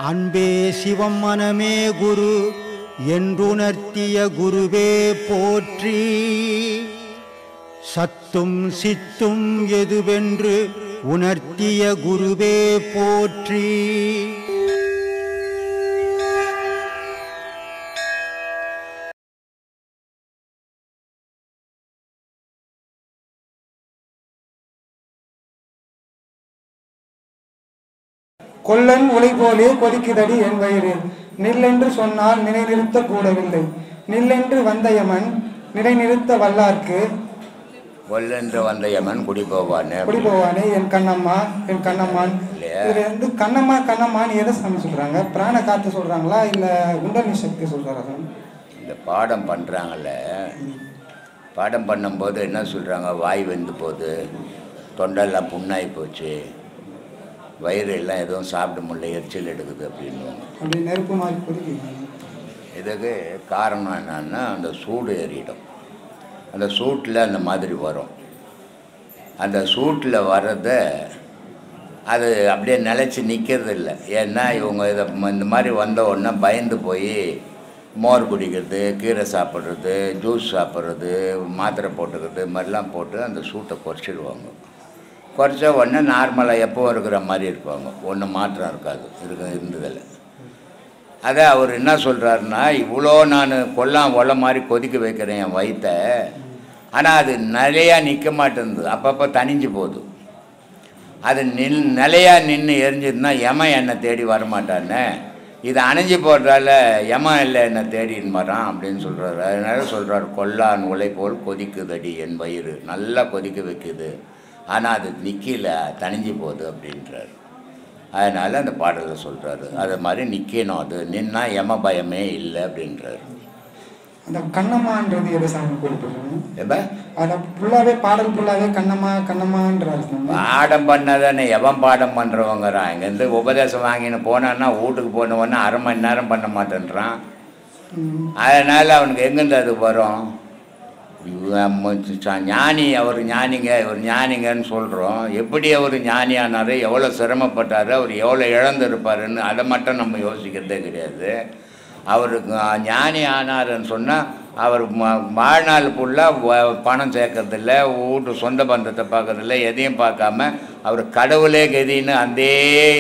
அன்பே சிவம் மனமே குரு என்றுணர்த்திய குருவே போற்றி. சத்தும் சித்தும் எதுவென்று உணர்த்திய குருவே போற்றி. கொல்லன் உலை போலே கொதிக்குதடி என் வயிறு. நில்லென்று சொன்னால் நிலை நிறுத்த கூடவில்லை. நில்லென்று வந்த யமன் நிலை நிறுத்த வல்லார்க்கு கொல்லென்று வந்த யமன் குடிபோவானே என் கண்ணம்மா என் கண்ணம்மான். இதுல இருந்து கண்ணம்மா கண்ணம்மான்னு எதை சாமி சொல்றாங்க? பிராண காத்து சொல்றாங்களா இல்ல குண்டலினி சக்தி சொல்றாங்க? இந்த பாடம் பண்ணுறாங்கல்ல, பாடம் பண்ணும்போது என்ன சொல்கிறாங்க, வாய் வெந்து போகுது, தொண்டெல்லாம் புண்ணாகி போச்சு, வயிறு எல்லாம் எதுவும் சாப்பிட முடியல, எரிச்சல் எடுக்குது அப்படின்னு. அப்படி நெருப்பு மாதிரி கொதிக்குது. இதுக்கு காரணம் என்னன்னா அந்த சூடு ஏறிடும். அந்த சூட்டில் அந்த மாதிரி வரும். அந்த சூட்டில் வர்றதை அது அப்படியே நிலச்சி நிற்கிறது இல்லை. ஏன்னா இவங்க இதை இந்த மாதிரி வந்த உடனே பயந்து போய் மோர் குடிக்கிறது, கீரை சாப்பிட்றது, ஜூஸ் சாப்பிட்றது, மாத்திரை போட்டுக்கிறது, இது மாதிரிலாம் போட்டு அந்த சூட்டை குறைச்சிடுவாங்க. குறைச்ச உடனே நார்மலாக எப்போ இருக்கிற மாதிரி இருப்பாங்க, ஒன்றும் மாற்றம் இருக்காது இருந்ததில்லை. அதை அவர் என்ன சொல்கிறாருன்னா, இவ்வளோ நான் கொல்ல மாதிரி கொதிக்க வைக்கிறேன் என் வயிற்ற, ஆனால் அது நிலையாக நிற்க மாட்டேங்குது, அப்பப்போ தனிஞ்சு போகுது. அது நிலையாக நின்று எரிஞ்சதுன்னா யமன் என்னை தேடி வரமாட்டானே, இது அணைஞ்சி போடுறதால யமன் இல்லை என்னை தேடின்னு வரான் அப்படின்னு சொல்கிறாரு. அதனால சொல்கிறார், கொல்லான் உலை போல் கொதிக்குதடி என் வயிறு, நல்லா கொதிக்க வைக்குது, ஆனால் அது நிற்கல, தனிஞ்சு போகுது அப்படின்றார். அதனால் அந்த பாடலில் சொல்கிறாரு, அது மாதிரி நிற்கணும், அது நின்னா யம பயமே இல்லை அப்படின்றாரு. அந்த கண்ணம்மான்றது எதை சாமி குறிப்பிடுறாங்க? எப்போ அதை ஃபுல்லாகவே பாடல் ஃபுல்லாகவே கண்ணம்மா கண்ணம்மான்றாரு. பாடம் பண்ணதானே எவன் பாடம் பண்ணுறவங்கிறான். இங்கேருந்து உபதேசம் வாங்கின்னு போனான்னா வீட்டுக்கு போனவொன்னே அரை மணி நேரம் பண்ண மாட்டேன்றான். அதனால் அவனுக்கு எங்கேருந்து அது வரும்? ஞானி, அவர் ஞானிங்க, இவர் ஞானிங்கன்னு சொல்கிறோம். எப்படி அவர் ஞானியானார், எவ்வளோ சிரமப்பட்டார், அவர் எவ்வளோ இழந்திருப்பாருன்னு அதை மட்டும் நம்ம யோசிக்கிறதே கிடையாது. அவருக்கு ஞானி ஆனாருன்னு சொன்னால் அவர் வாழ்நாள் ஃபுல்லாக பணம் சேர்க்கறதில்ல, வீட்டு சொந்த பந்தத்தை பார்க்கறதில்ல, எதையும் பார்க்காம அவர் கடவுளே கதின்னு அந்த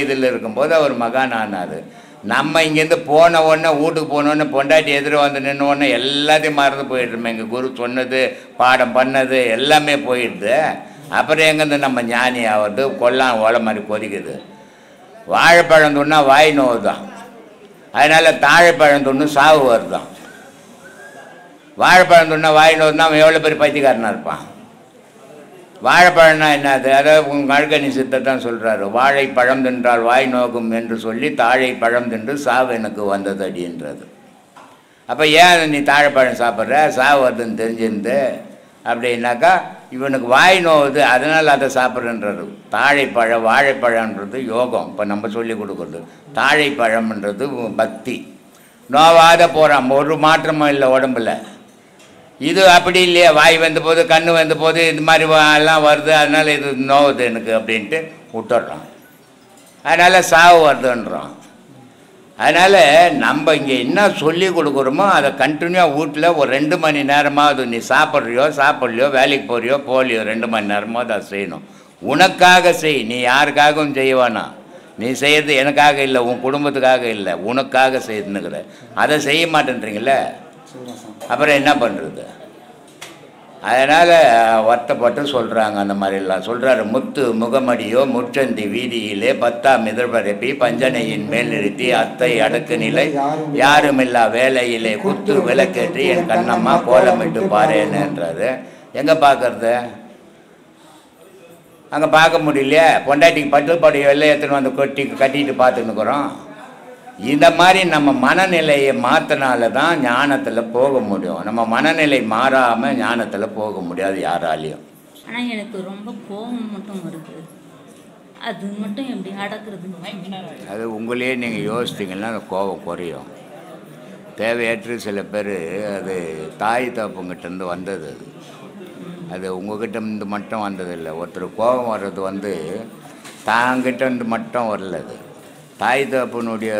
இதில் இருக்கும்போது அவர் மகான் ஆனார். நம்ம இங்கேருந்து போன உடனே வீட்டுக்கு போனோடனே பொண்டாட்டி எதிர வந்து நின்று உடனே எல்லாத்தையும் மறந்து போயிடுறோம். எங்கள் குரு சொன்னது, பாடம் பண்ணது எல்லாமே போயிடுது. அப்புறம் எங்கேருந்து நம்ம ஞானி ஆகிறது? கொல்லாம் ஓலை மாதிரி கொதிக்குது. வாழைப்பழம் துண்ணா வாய் நோவு தான், அதனால் தாழைப்பழம் துண்ணு சாவு வருதான். வாழைப்பழம் துண்ணா வாய் நோவு தான், அவன் எவ்வளோ பெரிய பைத்தியக்காரனாக இருப்பான். வாழைப்பழம்னா என்னது? அதாவது உங்கள் கழுகனி சித்தர் தான் சொல்கிறாரு, வாழைப்பழம் தின்றால் வாய் நோக்கும் என்று சொல்லி தாழை பழம் தின்று சாவு எனக்கு வந்தது அப்படின்றது. அப்போ ஏன் நீ தாழைப்பழம் சாப்பிட்ற, சாவு வருதுன்னு தெரிஞ்சிருந்து அப்படின்னாக்கா இவனுக்கு வாய் நோவுது, அதனால் அதை சாப்பிட்றன்றது. தாழைப்பழம் வாழைப்பழம்ன்றது யோகம், இப்போ நம்ம சொல்லி கொடுக்குறது. தாழைப்பழம்ன்றது பக்தி. நோவாத போகிறான், ஒரு மாற்றமும் இல்லை உடம்புல. இது அப்படி இல்லையா, வாய் வந்த போது கண் வந்த போது இது மாதிரி எல்லாம் வருது, அதனால் இது நோவுது எனக்கு அப்படின்ட்டு விட்டுடுறான். அதனால் சாவு வருதுன்றான். அதனால் நம்ம இங்கே என்ன சொல்லி கொடுக்குறோமோ அதை கண்டினியூவாக வீட்டில் ஒரு 2 மணி நேரமாவது நீ சாப்பிட்லையோ வேலைக்கு போகலையோ 2 மணி நேரமாவது அதை செய்யணும். உனக்காக செய், நீ யாருக்காகவும் செய்வானா. நீ செய்யறது எனக்காக இல்லை, உன் குடும்பத்துக்காக இல்லை, உனக்காக செய்யணுங்கிற அதை செய்ய மாட்டேன்றீங்களே, அப்புறம் என்ன பண்ணுறது? அதனால் வருத்தப்பட்டு சொல்கிறாங்க. அந்த மாதிரிலாம் சொல்கிறாரு. முத்து முகமடியோ முற்றந்தி வீதியிலே 10ஆம் எதிர்பரப்பி பஞ்சனையின் மேல் நிறுத்தி அத்தை அடக்கு நிலை யாருமில்லா வேலையிலே குத்து விளக்கேற்றி என் கண்ணம்மா கோலமிட்டு பாருன்றாரு. எங்கே பார்க்கறது? அங்கே பார்க்க முடியலையே. பொண்டாட்டிக்கு பட்டுப்பாடி வெள்ளை எடுத்துன்னு வந்து கட்டிட்டு பார்த்துன்னுக்குறோம். இந்த மாதிரி நம்ம மனநிலையை மாற்றினால தான் ஞானத்தில் போக முடியும். நம்ம மனநிலை மாறாமல் ஞானத்தில் போக முடியாது யாராலையும். ஆனால் எனக்கு ரொம்ப கோபம் மட்டும் வருது, அது மட்டும் எப்படி அடக்குறது? அது உங்களையே நீங்கள் யோசிச்சிங்கன்னா அந்த கோபம் குறையும். தேவையற்று சில பேர் அது தாய் தப்புங்கிட்டேருந்து வந்தது. அது அது உங்ககிட்ட இருந்து மட்டும் வந்ததில்லை. ஒருத்தர் கோபம் வர்றது வந்து தாங்கிட்ட இருந்து மட்டும் வரல. அது தாய் தகப்பனுடைய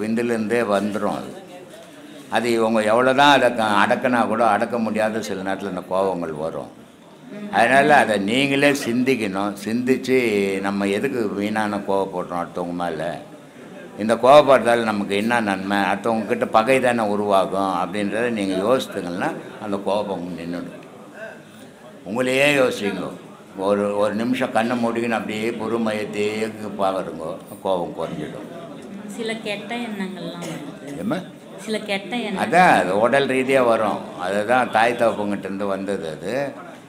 விந்துலேருந்தே வந்துடும். அது இவங்க எவ்வளோ தான் அதை அடக்கினா கூட அடக்க முடியாத சில நேரத்தில் இந்த கோபங்கள் வரும். அதனால் அதை நீங்களே சிந்திக்கணும். சிந்தித்து நம்ம எதுக்கு வீணான கோவப்படுறோம் அடுத்தவங்க மேலே, இந்த கோவப்படுறதால நமக்கு என்ன நன்மை, அடுத்தவங்கக்கிட்ட பகை தானே உருவாகும் அப்படின்றத நீங்கள் யோசித்துங்கன்னா அந்த கோபம் நின்றுடும். உங்களையே யோசிங்க. ஒரு நிமிஷம் கண்ணை மூடிக்கின்னு அப்படியே பொறுமையத்தையே பார்க்குறங்க, கோபம் குறைஞ்சிடும். சில கெட்ட எண்ணங்கள்லாம் வருது. ஏமா சில கெட்ட எண்ணம் அதான் அது உடல் ரீதியாக வரும். அதுதான் தாய் தகப்பங்கிட்டேருந்து வந்தது அது.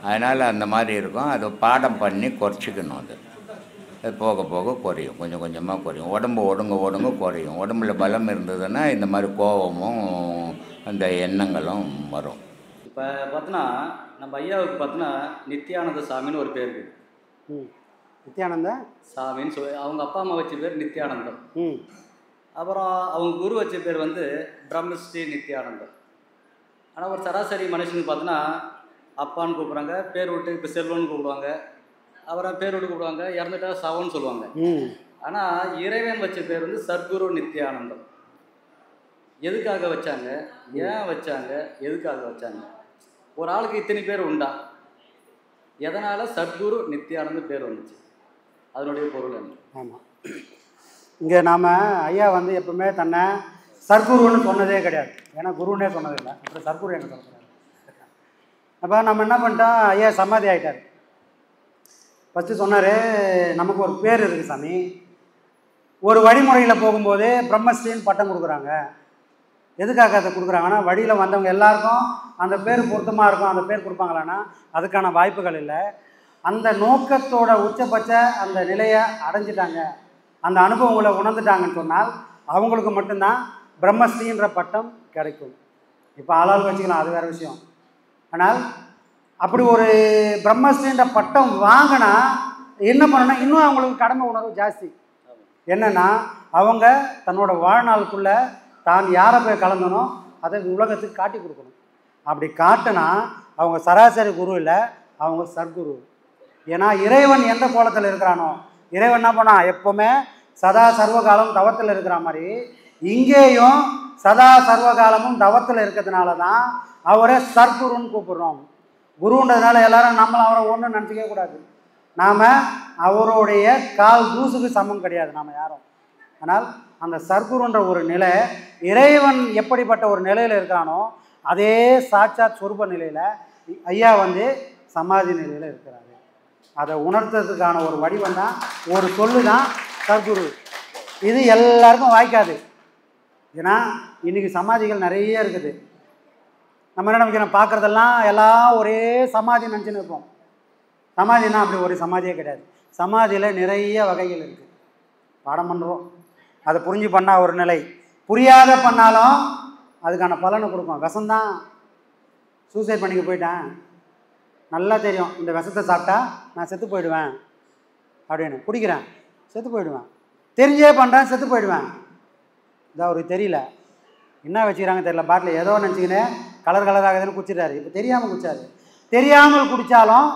அதனால் அந்த மாதிரி இருக்கும். அதை பாடம் பண்ணி குறைச்சிக்கணும். அது போக போக குறையும், கொஞ்சம் கொஞ்சமாக குறையும். உடம்பு ஒடுங்க குறையும். உடம்புல பலம் இருந்ததுன்னா இந்த மாதிரி கோபமும் அந்த எண்ணங்களும் வரும். இப்போ பார்த்தோன்னா நம்ம ஐயாவுக்கு பார்த்தோன்னா நித்யானந்த சாமின்னு ஒரு பேர் இருக்குது. நித்யானந்த சாமின்னு சொல்லி அவங்க அப்பா அம்மா வச்ச பேர் நித்யானந்தம். அப்புறம் அவங்க குரு வச்ச பேர் வந்து பிரம்மஸ்ரீ நித்யானந்தம். ஆனால் ஒரு சராசரி மனுஷனுக்கு பார்த்தோன்னா அப்பான்னு கூப்பிட்றாங்க, பேர் விட்டு இப்போ செல்வன்னு கூப்பிடுவாங்க, அப்புறம் பேர் விட்டு கூப்பிடுவாங்க, இறந்துட்டா சவன்னு சொல்லுவாங்க. ஆனால் இறைவன் வச்ச பேர் வந்து சத்குரு நித்யானந்தம். எதுக்காக வச்சாங்க, ஏன் வச்சாங்க, எதுக்காக வச்சாங்க? ஒரு ஆளுக்கு இத்தனை பேர் உண்டா? எதனால் சத்குரு நித்யானந்த பேர் வந்துச்சு? அதனுடைய பொருள் என்ன? ஆமாம், இங்கே நாம் ஐயா வந்து எப்பவுமே தன்னை சர்க்குருன்னு சொன்னதே கிடையாது. ஏன்னா குருன்னே சொன்னதில்லை, அப்புறம் சர்க்குரு என்ன சொல்கிறாரு. அப்போ நம்ம என்ன பண்ணிட்டோம், ஐயா சமாதி ஆகிட்டார். ஃபஸ்ட்டு சொன்னார், நமக்கு ஒரு பேர் இருக்குது சாமி. ஒரு வழிமுறையில் போகும்போது பிரம்மஸ்ரீன்னு பட்டம் கொடுக்குறாங்க. எதுக்காக அதை கொடுக்குறாங்கன்னா, வழியில் வந்தவங்க எல்லாருக்கும் அந்த பேர் பொருத்தமாக இருக்கும். அந்த பேர் கொடுப்பாங்களான்னா அதுக்கான வாய்ப்புகள் இல்லை. அந்த நோக்கத்தோட உச்சபட்ச அந்த நிலையை அடைஞ்சிட்டாங்க, அந்த அனுபவங்களை உணர்ந்துட்டாங்கன்னு சொன்னால் அவங்களுக்கு மட்டும்தான் பிரம்மஸ்ரீன்ற பட்டம் கிடைக்கும். இப்போ ஆளாள் வச்சுக்கலாம், அது வேறு விஷயம். ஆனால் அப்படி ஒரு பிரம்மஸ்ரீன்ற பட்டம் வாங்கினா என்ன பண்ணணும்னா, இன்னும் அவங்களுக்கு கடமை உணர்வு ஜாஸ்தி. என்னென்னா, அவங்க தன்னோட வாழ்நாளுக்குள்ளே தான் யாரை போய் கலந்தனோ அதை உலகத்துக்கு காட்டி கொடுக்கணும். அப்படி காட்டினா அவங்க சராசரி குரு இல்லை, அவங்க சர்க்குரு. ஏன்னா இறைவன் எந்த கோலத்தில் இருக்கிறானோ, இறைவன் என்ன பண்ணா எப்போவுமே சதா சர்வகாலம் தவத்தில் இருக்கிற மாதிரி இங்கேயும் சதா சர்வகாலமும் தவத்தில் இருக்கிறதுனால தான் அவரை சர்க்குருன்னு கூப்பிடுறோம். குருன்றதுனால எல்லாரும் நம்மளை அவரை ஒன்றும் நினச்சிக்கவே கூடாது. நாம் அவருடைய கால் தூசுக்கு சமம் கிடையாது நாம் யாரும். ஆனால் அந்த சர்க்குருன்ற ஒரு நிலை, இறைவன் எப்படிப்பட்ட ஒரு நிலையில் இருக்கிறானோ அதே சாட்சாத் சொரூப நிலையில் ஐயா வந்து சமாதி நிலையில் இருக்கிறாரு. அதை உணர்த்துறதுக்கான ஒரு வடிவம் தான், ஒரு சொல்லு தான் சர்க்குரு. இது எல்லாருக்கும் வாய்க்காது. ஏன்னா இன்றைக்கி சமாதிகள் நிறைய இருக்குது. நம்ம என்ன நினைக்கிறோம், பார்க்குறதெல்லாம் எல்லாம் ஒரே சமாதி நினச்சின்னு இருப்போம். சமாதினா அப்படி ஒரு சமாதியே கிடையாது. சமாதியில் நிறைய வகைகள் இருக்குது. பாடம் பண்ணுறோம், அதை புரிஞ்சு பண்ணால் ஒரு நிலை, புரியாத பண்ணாலும் அதுக்கான பலனை கொடுக்கும். விஷம்தான், சூசைட் பண்ணிக்க போயிட்டேன், நல்லா தெரியும் இந்த விஷத்தை சாப்பிட்டா நான் செத்து போயிடுவேன் அப்படின்னு குடிக்கிறேன், செத்து போயிடுவேன். தெரிஞ்சே பண்ணுறேன், செத்து போயிடுவேன். இதான் அவருக்கு தெரியல, என்ன வச்சுக்கிறாங்க தெரியல, பாட்டில் ஏதோ நினச்சிக்கினே கலர் கலராகுதுன்னு குடிச்சிட்டாரு. இப்போ தெரியாமல் குடித்தாரு. தெரியாமல் குடித்தாலும்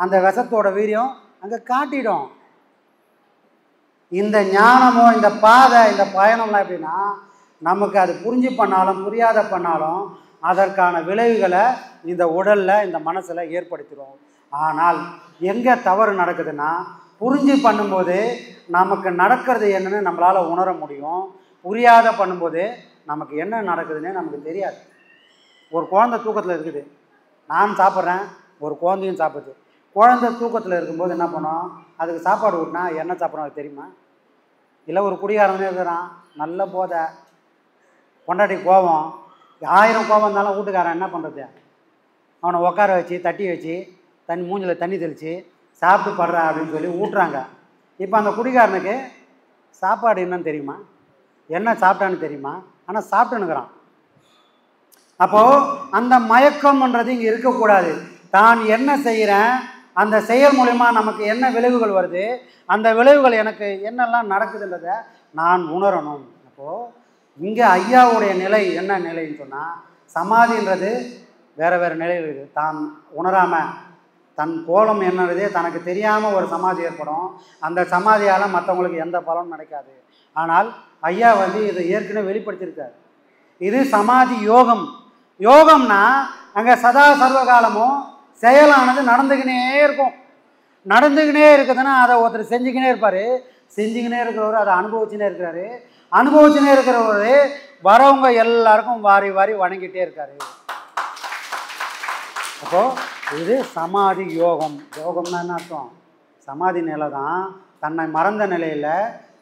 அந்த விஷத்தோட வீரியம் அங்கே காட்டிடும். இந்த ஞானமோ இந்த பாதை இந்த பயணம்லாம் எப்படின்னா, நமக்கு அது புரிஞ்சு பண்ணாலும் புரியாத பண்ணாலும் அதற்கான விளைவுகளை இந்த உடலில் இந்த மனசில் ஏற்படுத்திடும். ஆனால் எங்கே தவறு நடக்குதுன்னா, புரிஞ்சு பண்ணும்போது நமக்கு நடக்கிறது என்னன்னு நம்மளால் உணர முடியும். புரியாத பண்ணும்போது நமக்கு என்ன நடக்குதுன்னே நமக்கு தெரியாது. ஒரு குழந்தை தூக்கத்தில் இருக்குது, நான் சாப்பிட்றேன், ஒரு குழந்தையும் சாப்பிடுது. குழந்தை தூக்கத்தில் இருக்கும்போது என்ன பண்ணோம், அதுக்கு சாப்பாடு ஊட்டினா என்ன சாப்பிட்றோம் அது தெரியுமா? இல்லை ஒரு குடிகாரனே இருக்கிறான், நல்ல போதை, பொண்டாட்டி கோபம், 1000 கோபம் இருந்தாலும் வீட்டுக்காரன் என்ன பண்ணுறது, அவனை உட்கார வச்சு தட்டி வச்சு மூஞ்சில் தண்ணி தெளித்து சாப்பிட்டு படுறா அப்படின்னு சொல்லி ஊட்டுறாங்க. இப்போ அந்த குடிகாரனுக்கு சாப்பாடு என்னன்னு தெரியுமா, என்ன சாப்பிட்டான்னு தெரியுமா? ஆனால் சாப்பிட்டுன்னுக்கிறான். அப்போது அந்த மயக்கம்ன்றது இங்கே இருக்கக்கூடாது. தான் என்ன செய்கிறேன், அந்த செயல் மூலமா நமக்கு என்ன விளைவுகள் வருது, அந்த விளைவுகள் எனக்கு என்னெல்லாம் நடக்குதுன்றதை நான் உணரணும். அப்போது இங்கே ஐயாவுடைய நிலை என்ன நிலைன்னு சொன்னால், சமாதின்றது வேறு வேறு நிலையில் இருக்குது. தான் உணராமல் தன் கோலம் என்னதே தனக்கு தெரியாமல் ஒரு சமாதி ஏற்படும். அந்த சமாதியால் மற்றவங்களுக்கு எந்த பலனும் நடக்காது. ஆனால் ஐயா வந்து இதை ஏற்கனவே வெளிப்படுத்தியிருக்காரு. இது சமாதி யோகம். யோகம்னா அங்கே சதா சர்வகாலமும் செயலானது நடந்துக்கினே இருக்கும். நடந்துக்கினே இருக்குதுன்னா அதை ஒருத்தர் செஞ்சுக்கினே இருப்பார். செஞ்சுக்கினே இருக்கிறவர் அதை அனுபவிச்சுனே இருக்கிறாரு. அனுபவிச்சுனே இருக்கிறவர் வரவங்க எல்லாருக்கும் வாரி வாரி வணங்கிட்டே இருக்காரு. அப்போது இது சமாதி யோகம். யோகம்னா என்ன அர்த்தம்? சமாதி நிலை தான். தன்னை மறந்த நிலையில்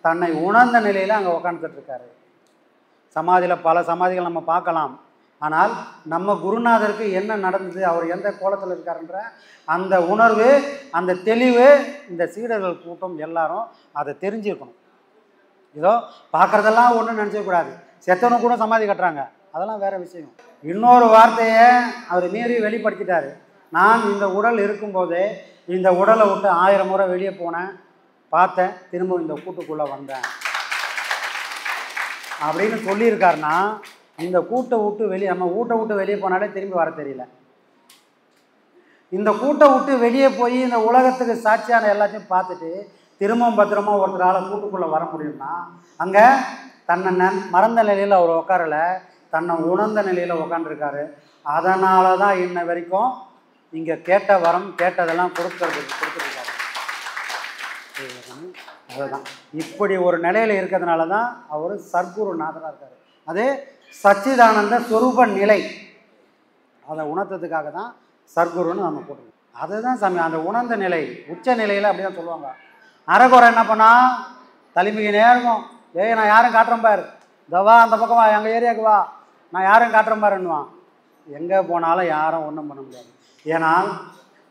தன்னை உணர்ந்த நிலையில் அங்கே உட்காந்துட்டு இருக்காரு. சமாதியில் பல சமாதிகள் நம்ம பார்க்கலாம். ஆனால் நம்ம குருநாதருக்கு என்ன நடந்தது, அவர் எந்த கோலத்தில் இருக்காருன்ற அந்த உணர்வு, அந்த தெளிவு இந்த சீடர்கள் கூட்டம் எல்லாரும் அதை தெரிஞ்சிருக்கணும். இதோ பார்க்குறதெல்லாம் ஒன்றும் நினச்சக்கூடாது. செத்தவனு கூட சமாதி கட்டுறாங்க, அதெல்லாம் வேறு விஷயம். இன்னொரு வார்த்தையை அவர் மீறி வெளிப்படுத்திட்டார். நான் இந்த உடல் இருக்கும்போதே இந்த உடலை விட்டு 1000 முறை வெளியே போனேன், பார்த்தேன், திரும்ப இந்த கூட்டுக்குள்ளே வந்தேன் அப்படின்னு சொல்லியிருக்காருன்னா, இந்த கூட்டை விட்டு வெளியே, நம்ம வீட்டை விட்டு வெளியே போனாலே திரும்பி வர தெரியல. இந்த கூட்டை விட்டு வெளியே போய் இந்த உலகத்துக்கு சாட்சியான எல்லாத்தையும் பார்த்துட்டு திரும்பவும் பத்திரமா ஒருத்தரால் கூட்டுக்குள்ளே வர முடியும்னா, அங்கே தன்னை மறந்த நிலையில் அவர் உட்காரலை, தன்னை உணர்ந்த நிலையில் உட்காந்துருக்காரு. அதனால தான் இன்ன வரைக்கும் இங்கே கேட்ட வரம் கேட்டதெல்லாம் கொடுத்துருக்காரு. அதுதான் இப்படி ஒரு நிலையில் இருக்கிறதுனால தான் அவர் சர்க்குருநாதராக இருக்கார். அது சச்சிதானந்த சொரூப நிலை. அதை உணர்த்ததுக்காக தான் சர்க்குருன்னு நம்ம போட்டுருக்கோம். அதுதான் சாமி அந்த உணர்ந்த நிலை, உச்ச நிலையில் அப்படி தான் சொல்லுவாங்க. அரைக்குறை என்ன பண்ணால் தலைமைக்கினே இருக்கும். ஏய் நான் யாரும் காட்டுறேன் பாரு, தவா அந்த பக்கம் வா, எங்கள் ஏரியாவுக்கு வா, நான் யாரும் காட்டுறேன் பாருன்னுவான். எங்கே போனாலும் யாரும் ஒன்றும் பண்ண முடியாது. ஏன்னால்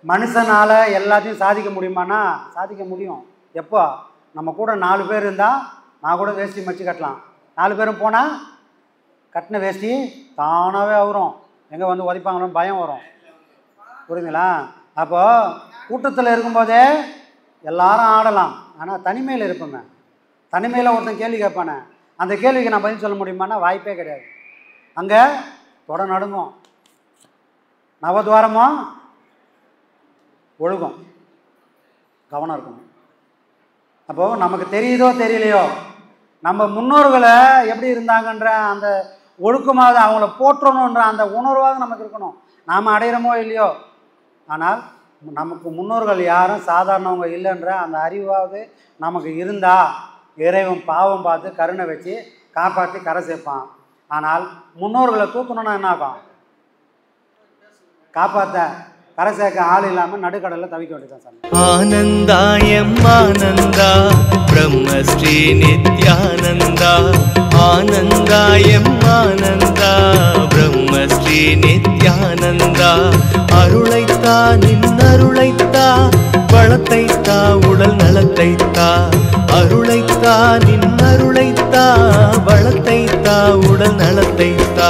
மனுஷனால் எல்லாத்தையும் சாதிக்க முடியுமானா சாதிக்க முடியும். எப்போ நம்ம கூட 4 பேர் இருந்தால் நான் கூட வேஷ்டி மடிச்சு கட்டலாம். 4 பேரும் போனால் கட்டின வேஷ்டி தானாகவே வரும். எங்கே வந்து உதைப்பாங்கன்னு பயம் வரும். புரியுதுங்களா? அப்போது கூட்டத்தில் இருக்கும்போதே எல்லாரும் ஆடலாம். ஆனால் தனிமையில் இருப்போங்க. தனிமையில் ஒருத்தன் கேள்வி கேட்பானே, அந்த கேள்விக்கு நான் பதில் சொல்ல முடியுமானா வாய்ப்பே கிடையாது. அங்கே தொட நடுங்கும், நவத்வாரமும் ஒழுகும். கவனம் இருக்கணும். அப்போது நமக்கு தெரியுதோ தெரியலையோ, நம்ம முன்னோர்களை எப்படி இருந்தாங்கன்ற அந்த ஒழுக்கமாவது அவங்கள போற்றணுன்ற அந்த உணர்வாவது நமக்கு இருக்கணும். நாம் அடையிறோமோ இல்லையோ, ஆனால் நமக்கு முன்னோர்கள் யாரும் சாதாரணவங்க இல்லைன்ற அந்த அறிவாவது நமக்கு இருந்தால் இறைவன் பாவம் பார்த்து கருணை வச்சு காப்பாற்றி கரை சேர்ப்பான். ஆனால் முன்னோர்களை தூக்கணும்னா என்ன ஆகும்? காப்பாற்ற கரை சேர்க்க ஆள் இல்லாமல் நடுக்கடலில் தவிக்க வேண்டியதான் சார். ஆனந்தாயம் ஆனந்தா பிரம்மஸ்ரீ நித்யானந்தா. ஆனந்தாயம் ஆனந்தா பிரம்மஸ்ரீ நித்யானந்தா. அருளைத்தா நின்னருளைத்தா, வளத்தைத்தா உடல் நலத்தைத்தா. அருளைத்தா நின்னருளைத்தா, வளத்தைத்தா உடல் நலத்தைத்தா.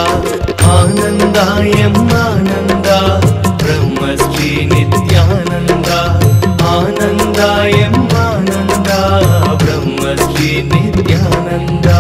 ஆனந்தாயம் ஆனந்தா பிரம்மஸ்ரீ நித்யானந்தா. ஆனந்தாயம் ஆனந்தா பிரம்மஸ்ரீ நித்யானந்தா.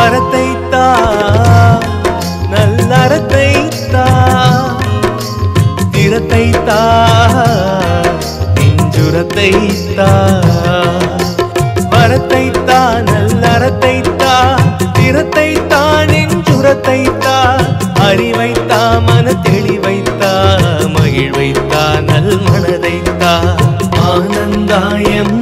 அறத்தைத்தா நல்லறத்தைத்தா, திறத்தைத்தா நெஞ்சுரத்தைத்தா. வரத்தைத்தா நல்லறத்தைத்தா, திறத்தைத்தா நெஞ்சுரத்தைத்தா. அறிவைத்தா மன தெளிவைத்தா, மகிழ்வைத்தா நல் மனதைத்தா. ஆனந்தாயம்